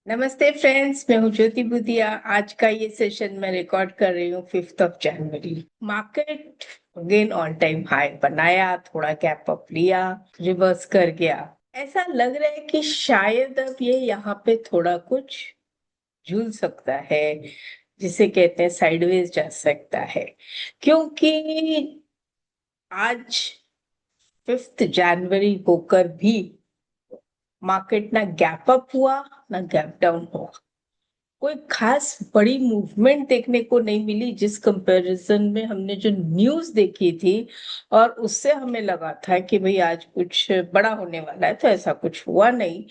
नमस्ते फ्रेंड्स, मैं हूँ ज्योति बुधिया। आज का ये सेशन मैं रिकॉर्ड कर रही हूँ 5 जनवरी। Market again all time high बनाया, थोड़ा गैप अप लिया, रिवर्स कर गया। ऐसा लग रहा है कि शायद अब ये यहाँ पे थोड़ा कुछ झूल सकता है, जिसे कहते हैं साइडवेज जा सकता है। क्योंकि आज 5 जनवरी होकर भी मार्केट ना गैप अप हुआ ना गैप डाउन हुआ। कोई खास बड़ी मूवमेंट देखने को नहीं मिली, जिस कंपैरिजन में हमने जो न्यूज देखी थी और उससे हमें लगा था कि भाई आज कुछ बड़ा होने वाला है, तो ऐसा कुछ हुआ नहीं।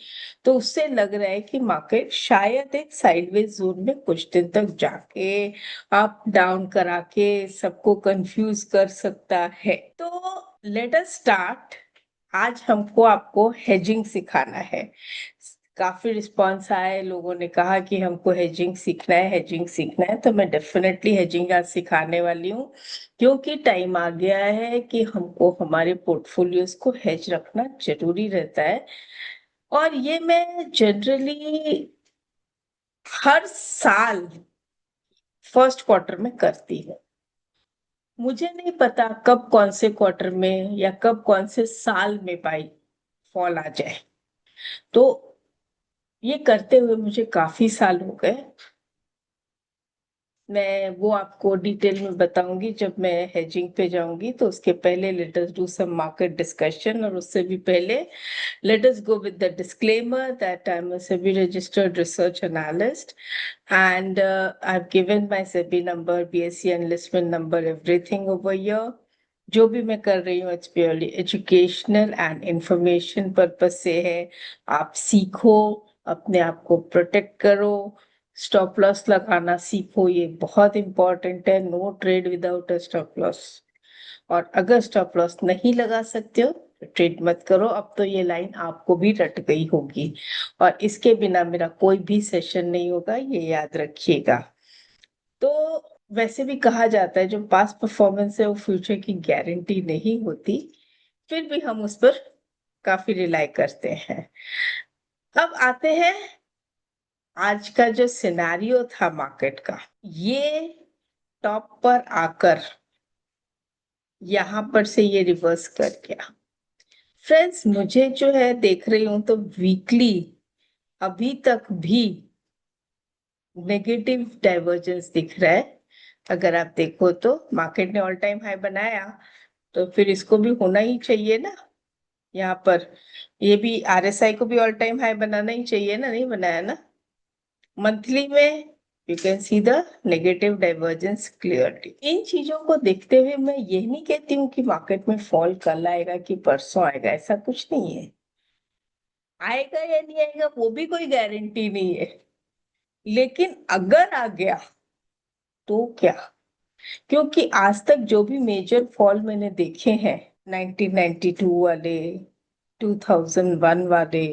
तो उससे लग रहा है कि मार्केट शायद एक साइडवेज जोन में कुछ दिन तक जाके अप डाउन करा के सबको कंफ्यूज कर सकता है। तो लेट अस स्टार्ट। आज हमको आपको हेजिंग सिखाना है। काफी रिस्पॉन्स आए, लोगों ने कहा कि हमको हेजिंग सीखना है, हेजिंग सीखना है। तो मैं डेफिनेटली हेजिंग आज सिखाने वाली हूँ, क्योंकि टाइम आ गया है कि हमको हमारे पोर्टफोलियोज को हेज रखना जरूरी रहता है। और ये मैं जनरली हर साल फर्स्ट क्वार्टर में करती हूँ। मुझे नहीं पता कब कौन से क्वार्टर में या कब कौन से साल में बाई फॉल आ जाए। तो ये करते हुए मुझे काफी साल हो गए। मैं वो आपको डिटेल में बताऊंगी जब मैं हेजिंग पे जाऊंगी। तो उसके पहले let us do some market discussion, और उससे भी पहले let us go with the disclaimer that I'm a SEBI registered research analyst, and I've given my SEBI number, BSc enlistment number, everything over here. जो भी मैं कर रही हूँ it's purely educational and information purpose से है। आप सीखो, अपने आप को प्रोटेक्ट करो, स्टॉप लॉस लगाना सीखो, ये बहुत इंपॉर्टेंट है। No trade without a stop loss. और अगर स्टॉप लॉस नहीं लगा सकते हो तो ट्रेड मत करो। अब तो ये लाइन आपको भी रट गई होगी, और इसके बिना मेरा कोई भी सेशन नहीं होगा, ये याद रखिएगा। तो वैसे भी कहा जाता है जो पास्ट परफॉर्मेंस है वो फ्यूचर की गारंटी नहीं होती, फिर भी हम उस पर काफी रिलाई करते हैं। अब आते हैं आज का जो सिनेरियो था मार्केट का। ये टॉप पर आकर यहाँ पर से ये रिवर्स कर गया। फ्रेंड्स, मुझे जो है देख रही हूं तो वीकली अभी तक भी नेगेटिव डाइवर्जेंस दिख रहा है। अगर आप देखो तो मार्केट ने ऑल टाइम हाई बनाया, तो फिर इसको भी होना ही चाहिए ना। यहाँ पर ये भी आरएसआई को भी ऑल टाइम हाई बनाना ही चाहिए ना, नहीं बनाया ना। मंथली में you can see the negative divergence clearly. इन चीजों को देखते हुए मैं ये नहीं कहती हूँ कि मार्केट में फॉल कल आएगा कि परसों आएगा, ऐसा कुछ नहीं है। आएगा या नहीं आएगा वो भी कोई गारंटी नहीं है। लेकिन अगर आ गया तो क्या? क्योंकि आज तक जो भी मेजर फॉल मैंने देखे हैं, 1992 वाले, 2001 वाले,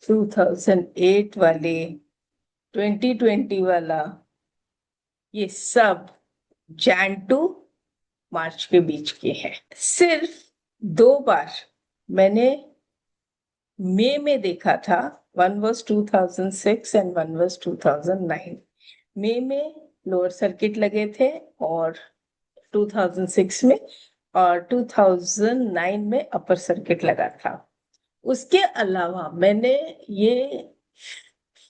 2008 वाले, 2020 वाला, ये सब जैन टू मार्च के बीच के हैं। सिर्फ 2 बार मैंने मई में देखा था। One was 2006 and one was 2009। मई में लोअर सर्किट लगे थे और 2006 में, और 2009 में अपर सर्किट लगा था। उसके अलावा मैंने ये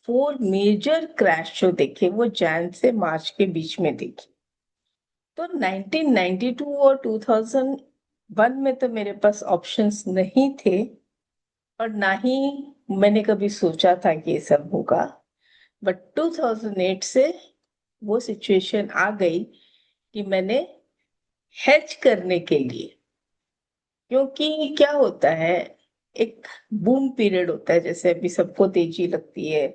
4 मेजर क्रैश जो देखे वो जैन से मार्च के बीच में देखे। तो 1992 और 2001 में तो मेरे पास ऑप्शंस नहीं थे, और ना ही मैंने कभी सोचा था कि ये सब होगा। बट 2008 से वो सिचुएशन आ गई कि मैंने हेज करने के लिए, क्योंकि क्या होता है, एक बूम पीरियड होता है। जैसे अभी सबको तेजी लगती है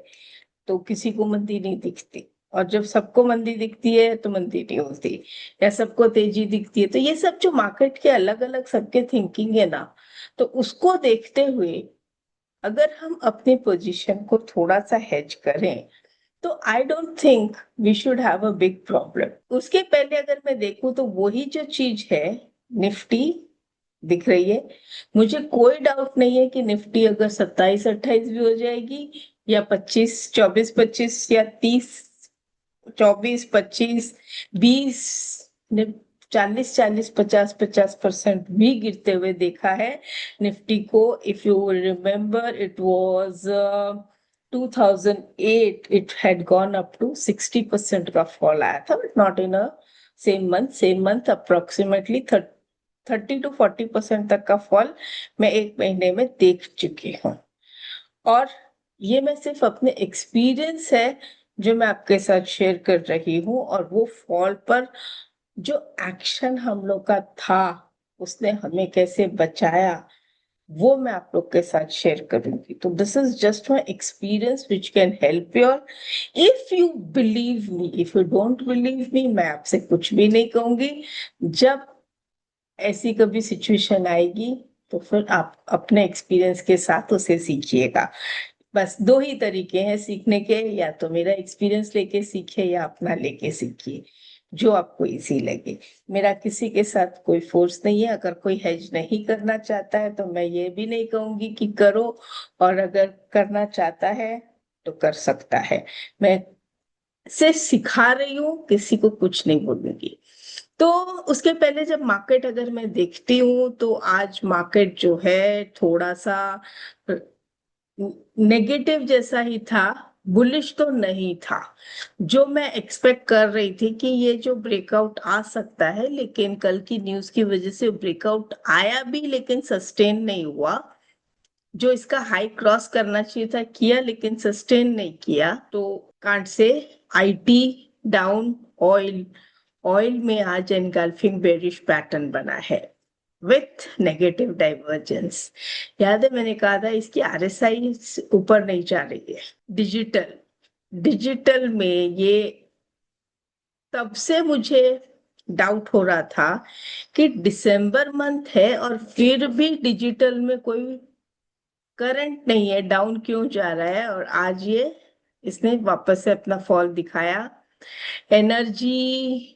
तो किसी को मंदी नहीं दिखती, और जब सबको मंदी दिखती है तो मंदी नहीं होती, या सबको तेजी दिखती है। तो ये सब जो मार्केट के अलग अलग सबके थिंकिंग है ना, तो उसको देखते हुए अगर हम अपनी पोजीशन को थोड़ा सा हेज करें तो I don't think we should have a big problem. उसके पहले अगर मैं देखूं तो वही जो चीज है, निफ्टी दिख रही है। मुझे कोई डाउट नहीं है कि निफ्टी अगर 27-28 भी हो जाएगी या 25, 24, 25 या 30, 24, 25, 20 ने 40, 40, 50, 50% भी गिरते हुए देखा है निफ्टी को। If you remember, it was 2008, it had gone up to 60% का फॉल आया था, but not in a same month approximately 30 to 40% तक का फॉल मैं एक महीने में देख चुकी हूँ। और ये मैं सिर्फ अपने एक्सपीरियंस है जो मैं आपके साथ शेयर कर रही हूँ, और वो फॉल पर जो एक्शन हम लोग का था, उसने हमें कैसे बचाया, वो मैं आप लोग के साथ शेयर करूंगी। तो this is just my experience which can help you. If you believe me, if you don't believe me, मैं आपसे कुछ भी नहीं कहूंगी। जब ऐसी कभी सिचुएशन आएगी तो फिर आप अपने एक्सपीरियंस के साथ उसे सीखिएगा। बस दो ही तरीके हैं सीखने के, या तो मेरा एक्सपीरियंस लेके सीखे या अपना लेके सीखिए, जो आपको इजी लगे। मेरा किसी के साथ कोई फोर्स नहीं है। अगर कोई हेज नहीं करना चाहता है तो मैं ये भी नहीं कहूंगी कि करो, और अगर करना चाहता है तो कर सकता है। मैं सिर्फ सिखा रही हूँ, किसी को कुछ नहीं बोलूंगी। तो उसके पहले जब मार्केट अगर मैं देखती हूँ तो आज मार्केट जो है थोड़ा सा नेगेटिव जैसा ही था, बुलिश तो नहीं था। जो मैं एक्सपेक्ट कर रही थी कि ये जो ब्रेकआउट आ सकता है, लेकिन कल की न्यूज की वजह से ब्रेकआउट आया भी लेकिन सस्टेन नहीं हुआ। जो इसका हाई क्रॉस करना चाहिए था किया, लेकिन सस्टेन नहीं किया। तो can't say IT down, oil oil में आज एनगल्फिंग बेरिश पैटर्न बना है विथ नेगेटिव डाइवर्जेंस। याद है मैंने कहा था इसकी आरएसआई ऊपर नहीं जा रही है। डिजिटल डिजिटल में ये तब से मुझे डाउट हो रहा था कि दिसंबर मंथ है और फिर भी डिजिटल में कोई करंट नहीं है, डाउन क्यों जा रहा है। और आज ये इसने वापस से अपना फॉल दिखाया। एनर्जी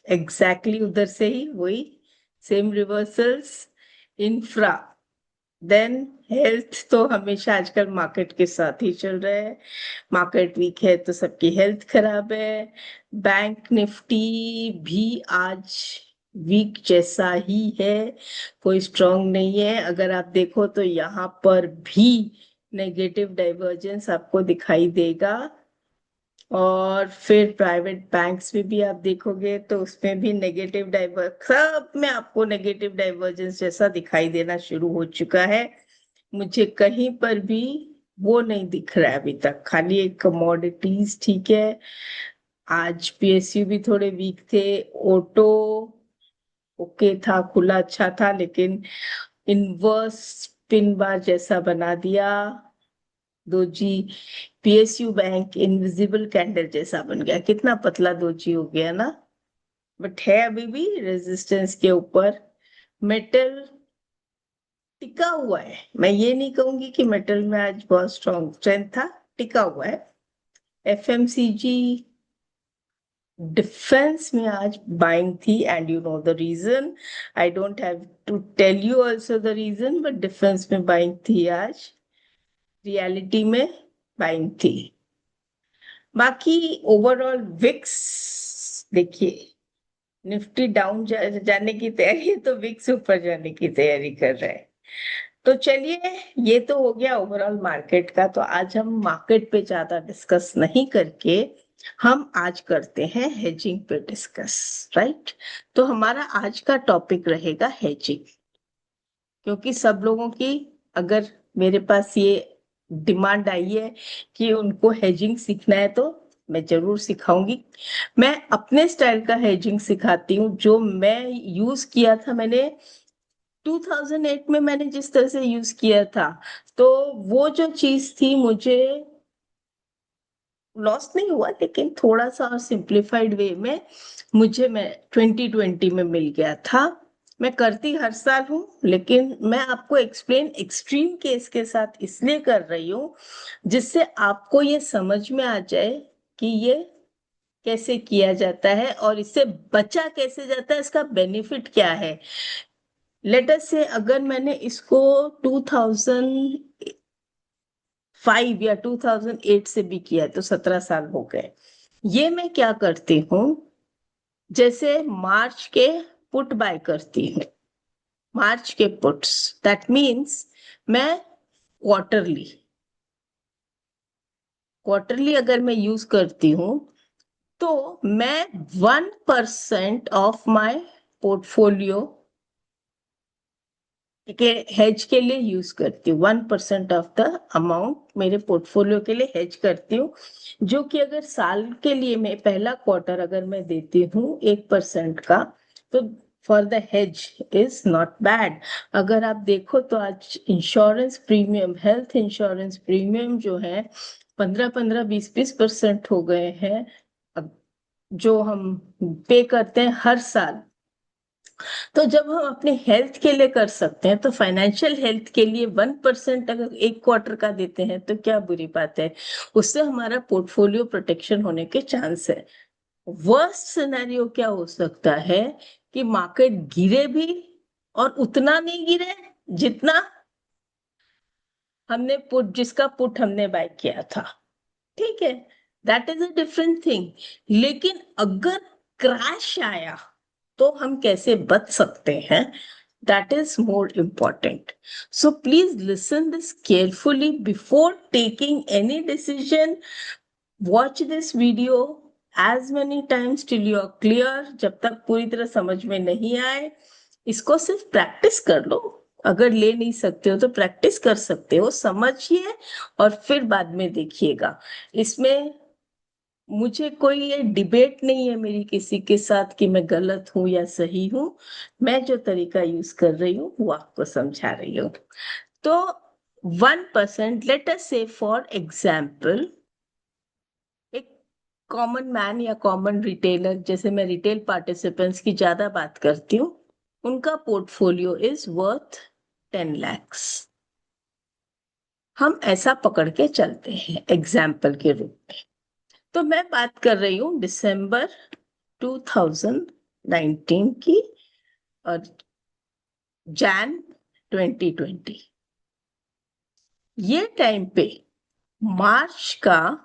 एग्जैक्टली उधर से ही वही same reversals. Infra, then health तो हमेशा आजकल मार्केट के साथ ही चल रहा है। मार्केट वीक है तो सबकी हेल्थ खराब है। बैंक निफ्टी भी आज वीक जैसा ही है, कोई स्ट्रांग नहीं है। अगर आप देखो तो यहाँ पर भी नेगेटिव डाइवर्जेंस आपको दिखाई देगा। और फिर प्राइवेट बैंक्स में भी आप देखोगे तो उसमें भी नेगेटिव सब में आपको नेगेटिव डाइवर्जेंस जैसा दिखाई देना शुरू हो चुका है। मुझे कहीं पर भी वो नहीं दिख रहा है अभी तक। खाली एक कमोडिटीज ठीक है, आज पीएसयू भी थोड़े वीक थे। ऑटो ओके था, खुला अच्छा था, लेकिन इनवर्स पिन बार जैसा बना दिया। दो जी पीएसयू बैंक इनविजिबल कैंडल जैसा बन गया, कितना पतला दो जी हो गया ना। बट है अभी भी रेजिस्टेंस के ऊपर। मेटल टिका हुआ है, मैं ये नहीं कहूंगी कि मेटल में आज बहुत स्ट्रेंथ था, टिका हुआ है। एफएमसीजी डिफेंस में आज बाइंग थी, and you know the reason. I don't have to tell you also the reason, but defence में बाइंग थी आज, रियलिटी में बाइंग थी। बाकी ओवरऑल विक्स देखिए, निफ्टी डाउन जाने की तैयारी है तो विक्स ऊपर जाने की तैयारी कर रहा है। तो चलिए, ये तो हो गया ओवरऑल मार्केट का। तो आज हम मार्केट पे ज्यादा डिस्कस नहीं करके हम आज करते हैं हेजिंग पे डिस्कस, राइट। तो हमारा आज का टॉपिक रहेगा हेजिंग, क्योंकि सब लोगों की, अगर मेरे पास ये डिमांड आई है कि उनको हेजिंग सीखना है तो मैं जरूर सिखाऊंगी। मैं अपने स्टाइल का हेजिंग सिखाती हूँ, जो मैं यूज किया था। मैंने 2008 में मैंने जिस तरह से यूज किया था, तो वो जो चीज थी, मुझे लॉस नहीं हुआ, लेकिन थोड़ा सा और सिंप्लीफाइड वे में मुझे मैं 2020 में मिल गया था। मैं करती हर साल हूँ, लेकिन मैं आपको एक्सप्लेन एक्सट्रीम केस के साथ इसलिए कर रही हूँ जिससे आपको ये समझ में आ जाए कि ये कैसे किया जाता है और इससे बचा कैसे जाता है, इसका बेनिफिट क्या है। लेट अस से अगर मैंने इसको 2015 2005 या 2008 से भी किया है, तो 17 साल हो गए। ये मैं क्या करती हूँ, जैसे मार्च के पुट बाय करती हूँ, मार्च के पुट्स, दैट मीन्स मैं क्वार्टरली क्वार्टरली अगर मैं यूज करती हूँ, तो मैं 1% ऑफ माय पोर्टफोलियो के हेज के लिए यूज करती हूँ। 1% ऑफ द अमाउंट मेरे पोर्टफोलियो के लिए हेज करती हूँ, जो कि अगर साल के लिए मैं पहला क्वार्टर अगर मैं देती हूँ 1% का, तो for the hedge is not bad. अगर आप देखो तो आज insurance premium, health insurance premium जो है 15-20% हो गए हैं, जो हम पे करते हैं हर साल। तो जब हम अपने हेल्थ के लिए कर सकते हैं, तो फाइनेंशियल हेल्थ के लिए 1% अगर एक क्वार्टर का देते हैं तो क्या बुरी बात है। उससे हमारा पोर्टफोलियो प्रोटेक्शन होने के चांस है। वर्स्ट सिनेरियो क्या हो सकता है कि मार्केट गिरे भी और उतना नहीं गिरे जितना हमने पुट, जिसका पुट हमने बाय किया था, ठीक है, that is a different thing. लेकिन अगर क्रैश आया तो हम कैसे बच सकते हैं, that is more important. So please listen this carefully before taking any decision. Watch this video as many times till you are clear. जब तक पूरी तरह समझ में नहीं आए, इसको सिर्फ प्रैक्टिस कर लो। अगर ले नहीं सकते हो तो प्रैक्टिस कर सकते हो, समझिए और फिर बाद में देखिएगा। इसमें मुझे कोई ये डिबेट नहीं है मेरी किसी के साथ कि मैं गलत हूं या सही हूं। मैं जो तरीका यूज कर रही हूँ वो आपको समझा रही हूँ। तो 1%, लेट अस से फॉर एग्जाम्पल, एक कॉमन मैन या कॉमन रिटेलर, जैसे मैं रिटेल पार्टिसिपेंट्स की ज्यादा बात करती हूँ, उनका पोर्टफोलियो इज वर्थ 10 lakhs। हम ऐसा पकड़ के चलते हैं एग्जाम्पल के रूप में। तो मैं बात कर रही हूँ दिसंबर 2019 की और जैन 2020, ये टाइम पे मार्च का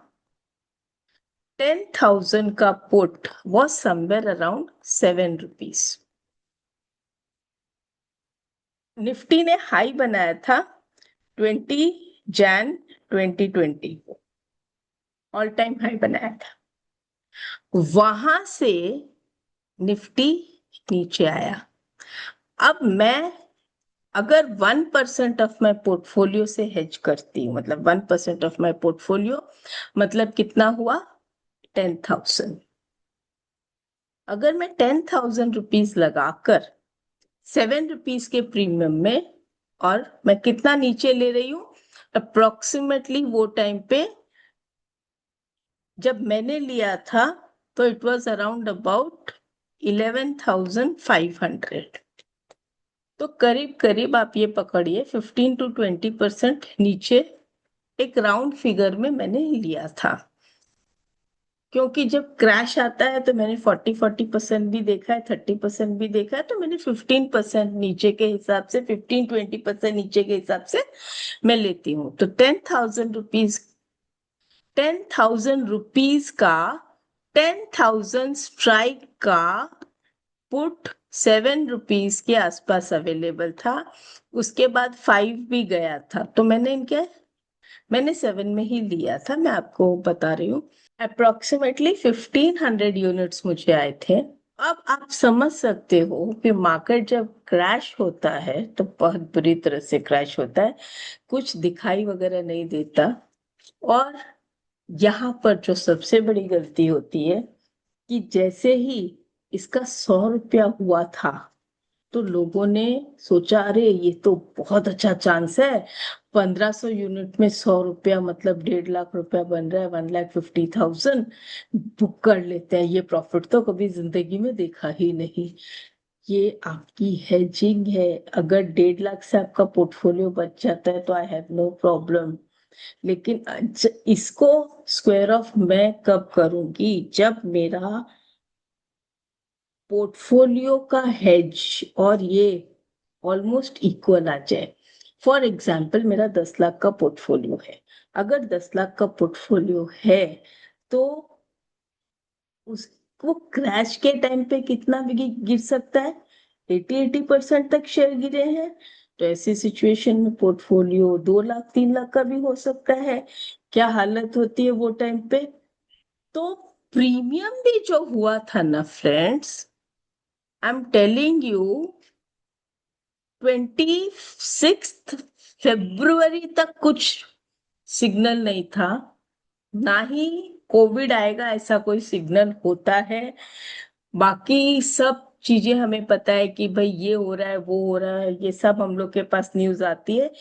10,000 का put was somewhere around 7 rupees. Nifty ने हाई बनाया था 20 जैन 2020 को, ऑल टाइम हाई बनाया था। वहां से निफ्टी नीचे आया। अब मैं अगर 1% ऑफ माई पोर्टफोलियो से हेज करती हूँ, मतलब 1% ऑफ माई पोर्टफोलियो मतलब कितना हुआ, 10,000। अगर मैं 10,000 रुपीज लगाकर 7 रुपीज के प्रीमियम में, और मैं कितना नीचे ले रही हूँ, अप्रोक्सीमेटली वो टाइम पे जब मैंने लिया था तो इट वॉज अराउंड अबाउट 11,500। तो करीब करीब आप ये पकड़िए 15 to 20% नीचे एक राउंड फिगर में मैंने लिया था। क्योंकि जब क्रैश आता है तो मैंने 40% भी देखा है, 30% भी देखा है, तो मैंने 15% नीचे के हिसाब से, 15-20% नीचे के हिसाब से मैं लेती हूँ। तो 10,000 रुपीज का 10,000 स्ट्राइक का पुट 7 रुपीज के आसपास अवेलेबल था। उसके बाद 5 भी गया था, तो मैंने 7 में ही लिया था। मैं आपको बता रही हूँ अप्रोक्सीमेटली 1500 यूनिट्स मुझे आए थे। अब आप समझ सकते हो कि मार्केट जब क्रैश होता है तो बहुत बुरी तरह से क्रैश होता है, कुछ दिखाई वगैरह नहीं देता। और यहाँ पर जो सबसे बड़ी गलती होती है कि जैसे ही इसका 100 रुपया हुआ था तो लोगों ने सोचा अरे ये तो बहुत अच्छा चांस है, 1500 यूनिट में 100 रुपया मतलब 1.5 लाख रुपया बन रहा है, 1,50,000 बुक कर लेते हैं, ये प्रॉफिट तो कभी जिंदगी में देखा ही नहीं। ये आपकी हेजिंग है। अगर 1.5 लाख से आपका पोर्टफोलियो बच जाता है तो आई हैव नो प्रॉब्लम। लेकिन इसको स्क्वायर ऑफ मैं कब करूंगी, जब मेरा पोर्टफोलियो का हेज और ये ऑलमोस्ट इक्वल आ जाए। फॉर एग्जाम्पल मेरा 10 लाख का पोर्टफोलियो है, अगर 10 लाख का पोर्टफोलियो है तो उस वो क्रैश के टाइम पे कितना भी गिर सकता है, 80% तक शेयर गिरे हैं। तो ऐसी सिचुएशन में पोर्टफोलियो 2 लाख 3 लाख का भी हो सकता है। क्या हालत होती है वो टाइम पे। तो प्रीमियम भी जो हुआ था ना friends, I am telling you, 26 फरवरी तक कुछ सिग्नल नहीं था, ना ही कोविड आएगा ऐसा कोई सिग्नल होता है। बाकी सब चीजें हमें पता है कि भाई ये हो रहा है वो हो रहा है, ये सब हम लोग के पास न्यूज आती है।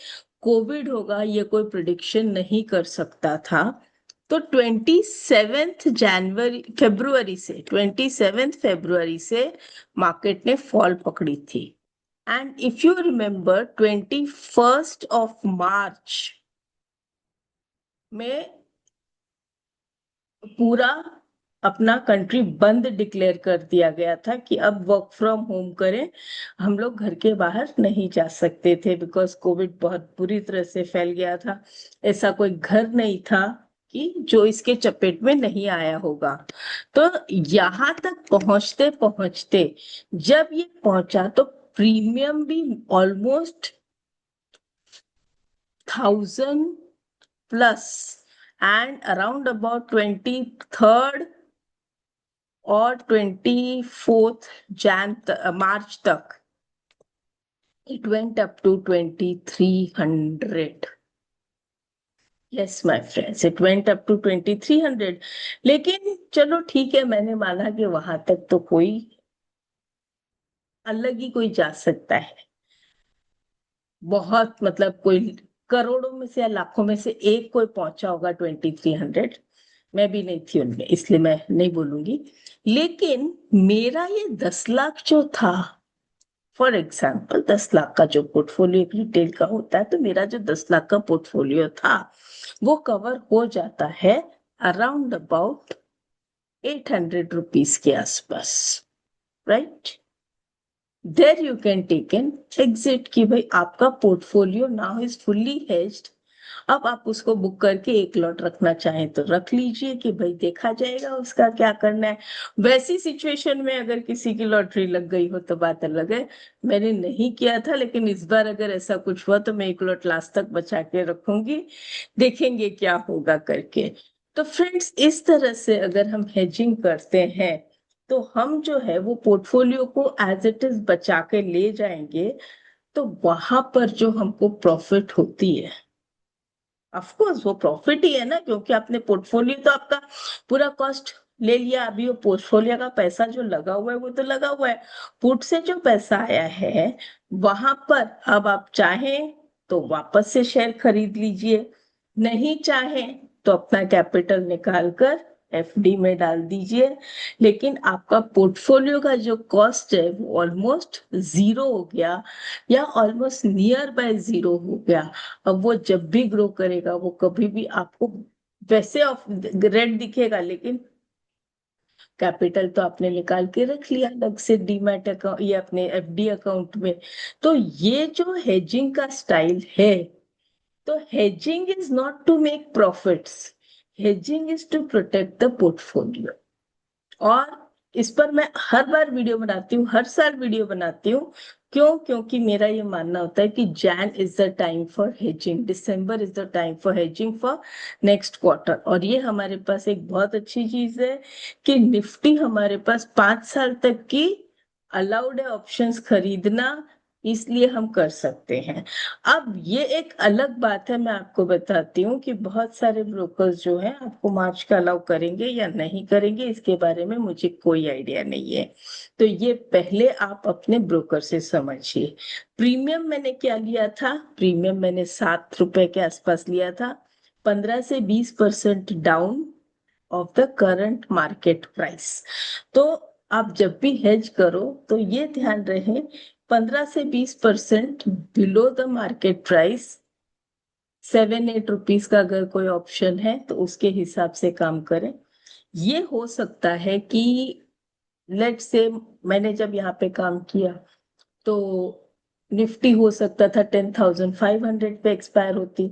कोविड होगा ये कोई प्रिडिक्शन नहीं कर सकता था। तो 27 फरवरी से मार्केट ने फॉल पकड़ी थी। एंड इफ यू रिमेम्बर 21 मार्च में पूरा अपना कंट्री बंद डिक्लेयर कर दिया गया था कि अब वर्क फ्रॉम होम करें, हम लोग घर के बाहर नहीं जा सकते थे बिकॉज कोविड बहुत बुरी तरह से फैल गया था। ऐसा कोई घर नहीं था कि जो इसके चपेट में नहीं आया होगा। तो यहाँ तक पहुंचते पहुंचते जब ये पहुंचा तो प्रीमियम भी almost 1,000+ and around about 23rd और 24th March तक it went up to 2,300. Yes, my friends, it went up to 2,300. लेकिन चलो ठीक है, मैंने माना कि वहां तक तो कोई अलग ही कोई जा सकता है। बहुत मतलब कोई करोड़ों में से या लाखों में से एक कोई पहुंचा होगा 2,300। मैं भी नहीं थी उनमें इसलिए मैं नहीं बोलूंगी। लेकिन मेरा ये 10 लाख जो था, फॉर एग्जाम्पल 10 लाख का जो पोर्टफोलियो एक रिटेल का होता है, तो मेरा जो 10 लाख का पोर्टफोलियो था वो कवर हो जाता है अराउंड अबाउट 800 रुपीज के आसपास, right. There you can take an exit कि भाई आपका portfolio now is fully hedged. अब आप उसको बुक करके एक लॉट रखना चाहें तो रख लीजिए कि भाई देखा जाएगा उसका क्या करना है। वैसी सिचुएशन में अगर किसी की लॉटरी लग गई हो तो बात अलग है। मैंने नहीं किया था लेकिन इस बार अगर ऐसा कुछ हुआ तो मैं एक लॉट लास्ट तक बचा के रखूंगी, देखेंगे क्या होगा करके। तो फ्रेंड्स इस तरह से अगर हम हेजिंग करते हैं तो हम जो है वो पोर्टफोलियो को एज इट इज बचा के ले जाएंगे। तो वहां पर जो हमको प्रॉफिट होती है, ऑफ कोर्स वो प्रॉफिट ही है ना, क्योंकि आपने पोर्टफोलियो तो आपका पूरा कॉस्ट ले लिया। अभी वो पोर्टफोलियो का पैसा जो लगा हुआ है वो तो लगा हुआ है। पुट से जो पैसा आया है वहां पर अब आप चाहें तो वापस से शेयर खरीद लीजिए, नहीं चाहें तो अपना कैपिटल निकाल कर एफडी में डाल दीजिए। लेकिन आपका पोर्टफोलियो का जो कॉस्ट है वो ऑलमोस्ट जीरो हो गया या ऑलमोस्ट नियर बाय जीरो हो गया। अब वो जब भी ग्रो करेगा वो कभी भी आपको वैसे ऑफ रेट दिखेगा, लेकिन कैपिटल तो आपने निकाल के रख लिया अलग से डीमैट अकाउंट या अपने एफडी अकाउंट में। तो ये जो हेजिंग का स्टाइल है, तो hedging is not to make profits, hedging is to protect the portfolio. और इस पर मैं हर बार वीडियो बनाती हूँ, हर साल वीडियो बनाती हूँ। क्यों? क्योंकि मेरा ये मानना होता है कि Jain is the time for hedging, December is the time for hedging for next quarter. और ये हमारे पास एक बहुत अच्छी चीज है कि निफ्टी हमारे पास 5 साल तक की अलाउड है ऑप्शंस खरीदना, इसलिए हम कर सकते हैं। अब ये एक अलग बात है, मैं आपको बताती हूँ कि बहुत सारे ब्रोकर्स जो हैं आपको मार्च का अलाउ करेंगे या नहीं करेंगे इसके बारे में मुझे कोई आइडिया नहीं है। तो ये पहले आप अपने ब्रोकर से समझिए। प्रीमियम मैंने क्या लिया था, प्रीमियम मैंने 7 रुपए के आसपास लिया था, 15 से 20% down of the current market price. तो आप जब भी हेज करो तो ये ध्यान रहे 15 से 20% below the market price, 7-8 rupees का अगर कोई ऑप्शन है तो उसके हिसाब से काम करें। ये हो सकता है कि लेट से मैंने जब यहाँ पे काम किया तो निफ्टी हो सकता था 10,500 पे एक्सपायर होती,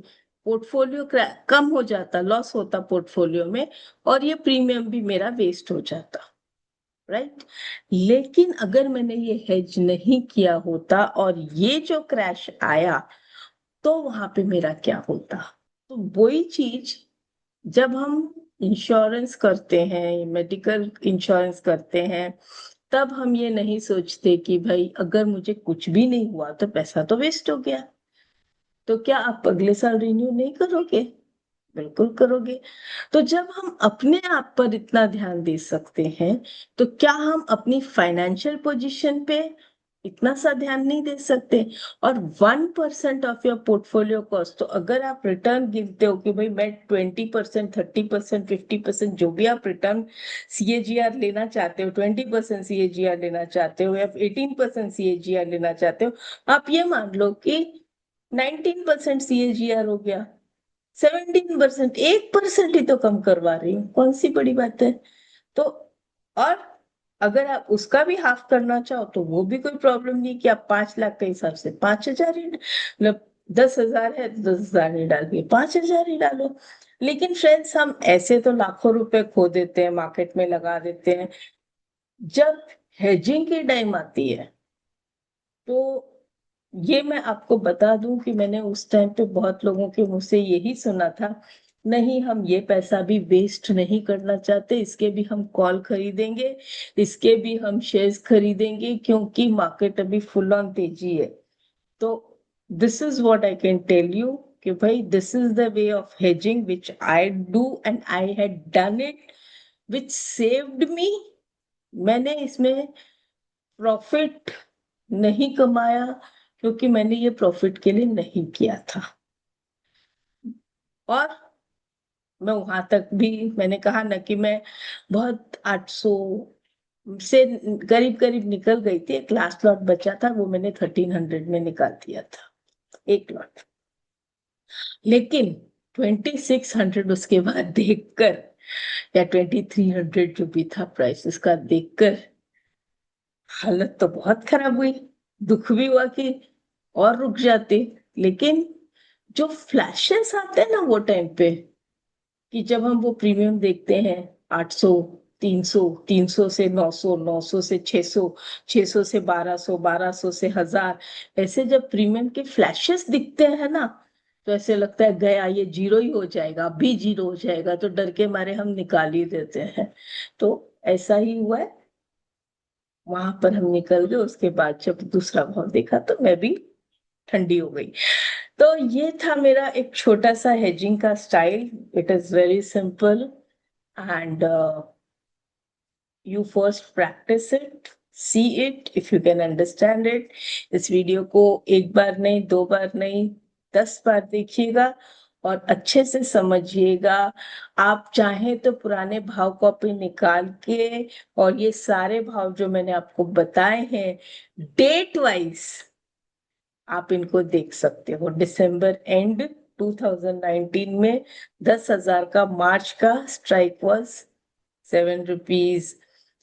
पोर्टफोलियो कम हो जाता, लॉस होता पोर्टफोलियो में, और ये प्रीमियम भी मेरा वेस्ट हो जाता, राइट। लेकिन अगर मैंने ये हेज नहीं किया होता और ये जो क्रैश आया, तो वहां पे मेरा क्या होता। तो वही चीज, जब हम इंश्योरेंस करते हैं, मेडिकल इंश्योरेंस करते हैं, तब हम ये नहीं सोचते कि भाई अगर मुझे कुछ भी नहीं हुआ तो पैसा तो वेस्ट हो गया। तो क्या आप अगले साल रिन्यू नहीं करोगे? बिल्कुल करोगे। तो जब हम अपने आप पर इतना ध्यान दे सकते हैं, तो क्या हम अपनी फाइनेंशियल पोजीशन पे इतना सा ध्यान नहीं दे सकते? और 1% ऑफ योर पोर्टफोलियो कॉस्ट, तो अगर आप रिटर्न गिनते हो कि भाई मैं 20%, 30%, 50%, जो भी आप रिटर्न सीएजीआर लेना चाहते हो, 20% सीएजीआर लेना चाहते हो या 18% सीएजीआर लेना चाहते हो, आप ये मान लो कि 19% सीएजीआर हो गया, 17%, 1% ही तो कम करवा रही हूँ, कौन सी बड़ी बात है। तो और अगर आप उसका भी हाफ करना चाहो तो वो भी कोई प्रॉब्लम नहीं, कि आप 5 लाख के हिसाब से 5,000 ही, मतलब 10,000 है तो 10,000 ही डाल के 5,000 ही डालो। लेकिन फ्रेंड्स, हम ऐसे तो लाखों रुपए खो देते हैं, मार्केट में लगा देते हैं। जब हेजिंग की टाइम आती है, तो ये मैं आपको बता दूं कि मैंने उस टाइम पे बहुत लोगों के मुंह से यही सुना था, नहीं हम ये पैसा भी वेस्ट नहीं करना चाहते, इसके भी हम कॉल खरीदेंगे, इसके भी हम शेयर्स खरीदेंगे, क्योंकि मार्केट अभी फुल ऑन तेजी है। तो this is what I can tell you, कि भाई this is the way of hedging which I do and I had done it, which saved me. मैंने इसमें प्रॉफिट नहीं कमाया, क्योंकि मैंने ये प्रॉफिट के लिए नहीं किया था। और मैं वहां तक भी, मैंने कहा ना कि मैं बहुत 800 से करीब करीब निकल गई थी। एक लास्ट लॉट बचा था, वो मैंने 1300 में निकाल दिया था, एक लॉट। लेकिन 2600 उसके बाद देखकर, या 2300 जो भी था प्राइस उसका देखकर, हालत तो बहुत खराब हुई। दुख भी हुआ कि और रुक जाते। लेकिन जो फ्लैशेस आते हैं ना वो टाइम पे, कि जब हम वो प्रीमियम देखते हैं 800, 300, 300 से 900, 900 से 600, 600 से 1200, 1200 से 1000, ऐसे जब प्रीमियम के फ्लैशेस दिखते हैं ना, तो ऐसे लगता है गया, ये जीरो ही हो जाएगा, अभी जीरो हो जाएगा, तो डर के मारे हम निकाल ही देते हैं। तो ऐसा ही हुआ है, वहां पर हम निकल गए। उसके बाद जब दूसरा भाव देखा तो मैं भी ठंडी हो गई। तो ये था मेरा एक छोटा सा हेजिंग का style. It is very simple, and you first practice it, see it, if you can understand it. इस वीडियो को एक बार नहीं, 2 बार नहीं, 10 बार देखिएगा और अच्छे से समझिएगा। आप चाहें तो पुराने भाव कॉपी निकाल के, और ये सारे भाव जो मैंने आपको बताए हैं डेट वाइज, आप इनको देख सकते हो। दिसंबर एंड 2019 में 10,000 का मार्च का स्ट्राइक वॉज 7 रुपीज।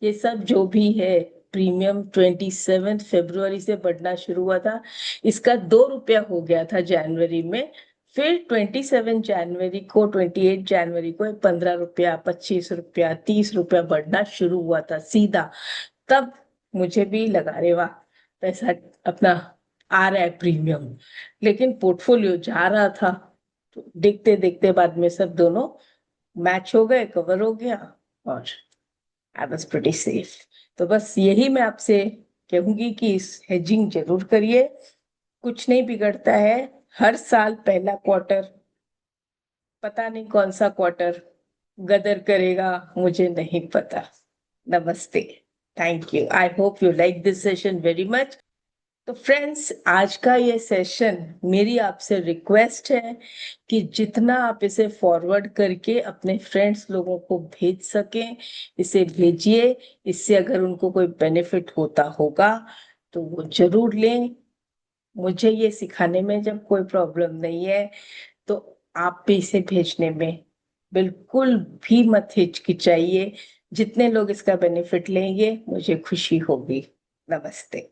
ये सब जो भी है, प्रीमियम 27 फरवरी से बढ़ना शुरू हुआ था, इसका 2 रुपया हो गया था जनवरी में। फिर 27 जनवरी को, 28 जनवरी को 15 रुपया, 25 रुपया, 30 रुपया बढ़ना शुरू हुआ था सीधा। तब मुझे भी लगा, रे वाह, पैसा अपना आ रहा है प्रीमियम। लेकिन पोर्टफोलियो जा रहा था, तो देखते देखते बाद में सब दोनों मैच हो गए, कवर हो गया, और आई वॉज प्रीटी सेफ। तो बस यही मैं आपसे कहूंगी कि इस हेजिंग जरूर करिए, कुछ नहीं बिगड़ता है। हर साल पहला क्वार्टर, पता नहीं कौन सा क्वार्टर गदर करेगा, मुझे नहीं पता। नमस्ते, thank you, I hope you like this session very much. तो फ्रेंड्स, आज का ये सेशन, मेरी आपसे रिक्वेस्ट है कि जितना आप इसे फॉरवर्ड करके अपने फ्रेंड्स लोगों को भेज सकें, इसे भेजिए। इससे अगर उनको कोई बेनिफिट होता होगा तो वो जरूर लें। मुझे ये सिखाने में जब कोई प्रॉब्लम नहीं है, तो आप भी इसे भेजने में बिल्कुल भी मत हिचकिचाइए। जितने लोग इसका बेनिफिट लेंगे मुझे खुशी होगी। नमस्ते।